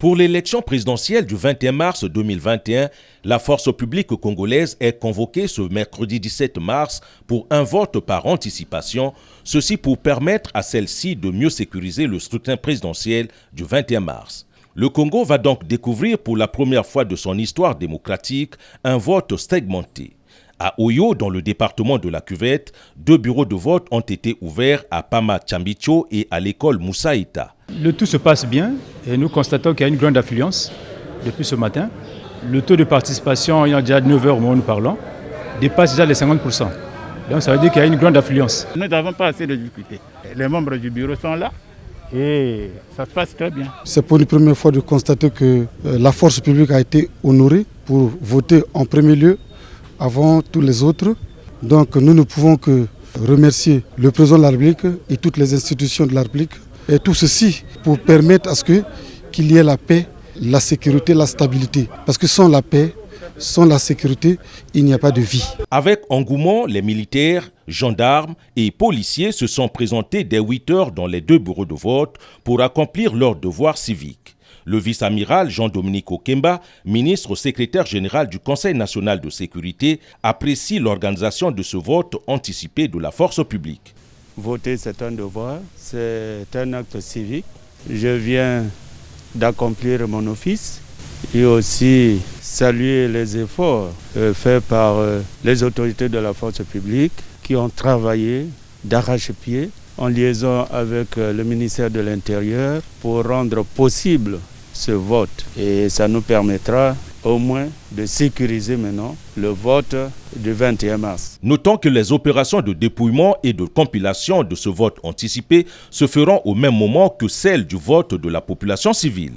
Pour l'élection présidentielle du 21 mars 2021, la force publique congolaise est convoquée ce mercredi 17 mars pour un vote par anticipation, ceci pour permettre à celle-ci de mieux sécuriser le scrutin présidentiel du 21 mars. Le Congo va donc découvrir pour la première fois de son histoire démocratique un vote segmenté. À Oyo, dans le département de la Cuvette, 2 bureaux de vote ont été ouverts à Pama Tchambicho et à l'école Moussaïta. Le tout se passe bien et nous constatons qu'il y a une grande affluence depuis ce matin. Le taux de participation, il y a déjà 9 heures au moment où nous parlons, dépasse déjà les 50%. Donc ça veut dire qu'il y a une grande affluence. Nous n'avons pas assez de difficultés. Les membres du bureau sont là et ça se passe très bien. C'est pour une première fois de constater que la force publique a été honorée pour voter en premier lieu avant tous les autres. Donc nous ne pouvons que remercier le président de la République et toutes les institutions de la République. Et tout ceci pour permettre à ce qu'il y ait la paix, la sécurité, la stabilité. Parce que sans la paix, sans la sécurité, il n'y a pas de vie. Avec engouement, les militaires, gendarmes et policiers se sont présentés dès 8 heures dans les 2 bureaux de vote pour accomplir leur devoir civique. Le vice-amiral Jean-Dominique Okemba, ministre secrétaire général du Conseil national de sécurité, apprécie l'organisation de ce vote anticipé de la force publique. Voter, c'est un devoir, c'est un acte civique. Je viens d'accomplir mon office et aussi saluer les efforts faits par les autorités de la force publique qui ont travaillé d'arrache-pied en liaison avec le ministère de l'Intérieur pour rendre possible ce vote. Et ça nous permettra au moins de sécuriser maintenant le vote du 21 mars. Notons que les opérations de dépouillement et de compilation de ce vote anticipé se feront au même moment que celles du vote de la population civile.